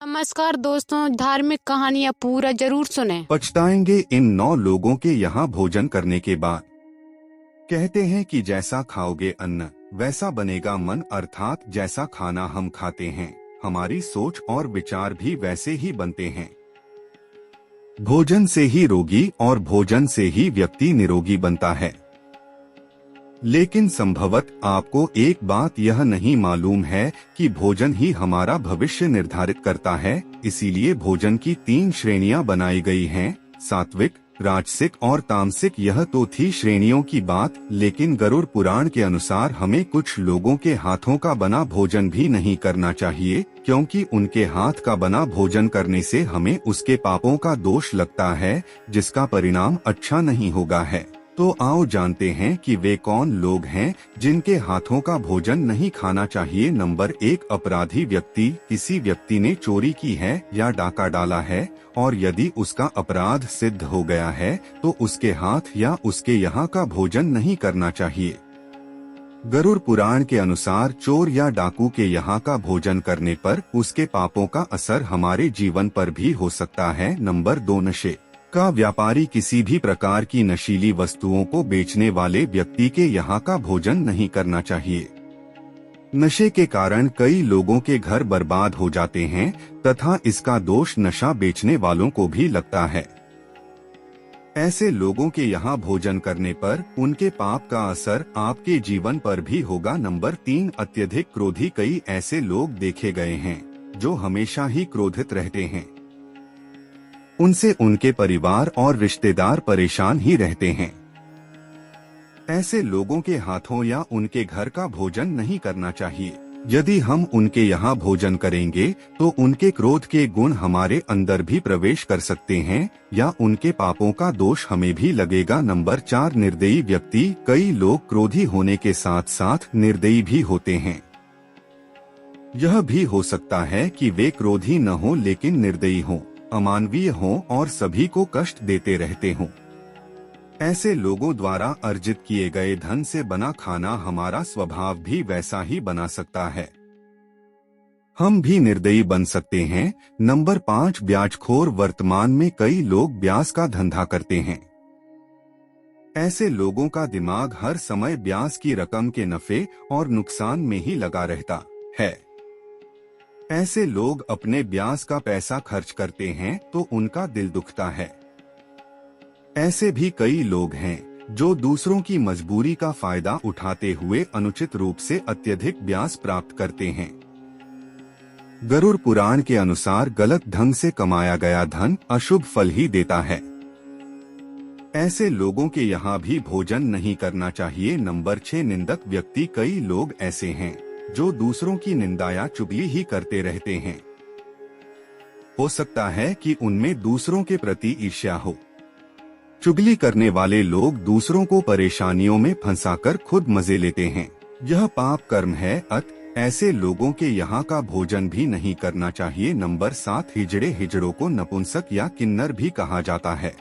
नमस्कार दोस्तों, धार्मिक कहानियाँ पूरा जरूर सुने। पछताएंगे इन 9 लोगों के यहाँ भोजन करने के बाद। कहते हैं कि जैसा खाओगे अन्न वैसा बनेगा मन, अर्थात जैसा खाना हम खाते हैं हमारी सोच और विचार भी वैसे ही बनते हैं। भोजन से ही रोगी और भोजन से ही व्यक्ति निरोगी बनता है। लेकिन संभवत आपको एक बात यह नहीं मालूम है कि भोजन ही हमारा भविष्य निर्धारित करता है। इसीलिए भोजन की 3 श्रेणियां बनाई गई हैं, सात्विक, राजसिक और तामसिक। यह तो थी श्रेणियों की बात, लेकिन गरुड़ पुराण के अनुसार हमें कुछ लोगों के हाथों का बना भोजन भी नहीं करना चाहिए, क्योंकि उनके हाथ का बना भोजन करने से हमें उसके पापों का दोष लगता है, जिसका परिणाम अच्छा नहीं होगा है। तो आओ जानते हैं कि वे कौन लोग हैं जिनके हाथों का भोजन नहीं खाना चाहिए। नंबर 1, अपराधी व्यक्ति। किसी व्यक्ति ने चोरी की है या डाका डाला है और यदि उसका अपराध सिद्ध हो गया है तो उसके हाथ या उसके यहाँ का भोजन नहीं करना चाहिए। गरुड़ पुराण के अनुसार चोर या डाकू के यहाँ का भोजन करने पर उसके पापों का असर हमारे जीवन पर भी हो सकता है। नंबर 2, नशे का व्यापारी। किसी भी प्रकार की नशीली वस्तुओं को बेचने वाले व्यक्ति के यहाँ का भोजन नहीं करना चाहिए। नशे के कारण कई लोगों के घर बर्बाद हो जाते हैं तथा इसका दोष नशा बेचने वालों को भी लगता है। ऐसे लोगों के यहाँ भोजन करने पर उनके पाप का असर आपके जीवन पर भी होगा। नंबर 3, अत्यधिक क्रोधी। कई ऐसे लोग देखे गए हैं जो हमेशा ही क्रोधित रहते हैं। उनसे उनके परिवार और रिश्तेदार परेशान ही रहते हैं। ऐसे लोगों के हाथों या उनके घर का भोजन नहीं करना चाहिए। यदि हम उनके यहाँ भोजन करेंगे तो उनके क्रोध के गुण हमारे अंदर भी प्रवेश कर सकते हैं या उनके पापों का दोष हमें भी लगेगा। नंबर 4, निर्दयी व्यक्ति। कई लोग क्रोधी होने के साथ साथ निर्दयी भी होते हैं। यह भी हो सकता है कि वे क्रोधी न हो लेकिन निर्दयी हों, अमानवीय हों और सभी को कष्ट देते रहते हों। ऐसे लोगों द्वारा अर्जित किए गए धन से बना खाना हमारा स्वभाव भी वैसा ही बना सकता है। हम भी निर्दयी बन सकते हैं। नंबर 5, ब्याजखोर। वर्तमान में कई लोग ब्याज का धंधा करते हैं। ऐसे लोगों का दिमाग हर समय ब्याज की रकम के नफे और नुकसान में ही लगा रहता है। ऐसे लोग अपने ब्याज का पैसा खर्च करते हैं तो उनका दिल दुखता है। ऐसे भी कई लोग हैं जो दूसरों की मजबूरी का फायदा उठाते हुए अनुचित रूप से अत्यधिक ब्याज प्राप्त करते हैं। गरुड़ पुराण के अनुसार गलत ढंग से कमाया गया धन अशुभ फल ही देता है। ऐसे लोगों के यहाँ भी भोजन नहीं करना चाहिए। नंबर 6, निंदक व्यक्ति। कई लोग ऐसे हैं जो दूसरों की निंदा या चुगली ही करते रहते हैं। हो सकता है कि उनमें दूसरों के प्रति ईर्ष्या हो। चुगली करने वाले लोग दूसरों को परेशानियों में फंसाकर खुद मजे लेते हैं। यह पाप कर्म है। ऐसे लोगों के यहाँ का भोजन भी नहीं करना चाहिए। नंबर 7, हिजड़े। हिजड़ों को नपुंसक या किन्नर भी कहा जाता है।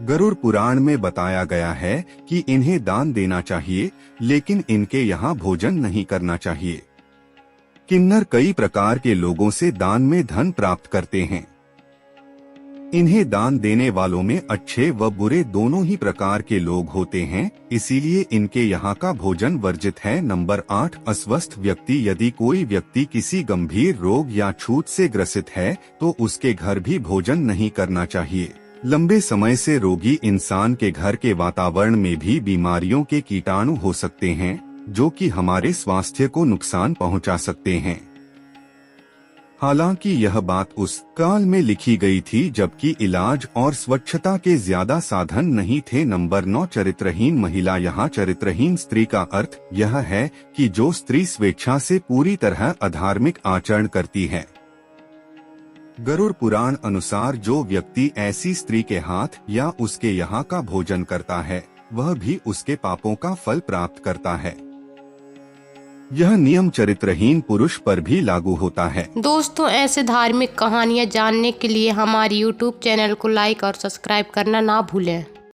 गरुड़ पुराण में बताया गया है कि इन्हें दान देना चाहिए, लेकिन इनके यहाँ भोजन नहीं करना चाहिए। किन्नर कई प्रकार के लोगों से दान में धन प्राप्त करते हैं। इन्हें दान देने वालों में अच्छे व बुरे दोनों ही प्रकार के लोग होते हैं, इसीलिए इनके यहाँ का भोजन वर्जित है। नंबर 8, अस्वस्थ व्यक्ति। यदि कोई व्यक्ति किसी गंभीर रोग या छूत से ग्रसित है तो उसके घर भी भोजन नहीं करना चाहिए। लंबे समय से रोगी इंसान के घर के वातावरण में भी बीमारियों के कीटाणु हो सकते हैं, जो कि हमारे स्वास्थ्य को नुकसान पहुंचा सकते हैं। हालांकि यह बात उस काल में लिखी गई थी जबकि इलाज और स्वच्छता के ज्यादा साधन नहीं थे। नंबर 9, चरित्रहीन महिला। यहाँ चरित्रहीन स्त्री का अर्थ यह है कि जो स्त्री स्वेच्छा से पूरी तरह अधार्मिक आचरण करती है। गरुड़ पुराण अनुसार जो व्यक्ति ऐसी स्त्री के हाथ या उसके यहाँ का भोजन करता है वह भी उसके पापों का फल प्राप्त करता है। यह नियम चरित्रहीन पुरुष पर भी लागू होता है। दोस्तों, ऐसे धार्मिक कहानियाँ जानने के लिए हमारे YouTube चैनल को लाइक और सब्सक्राइब करना ना भूलें।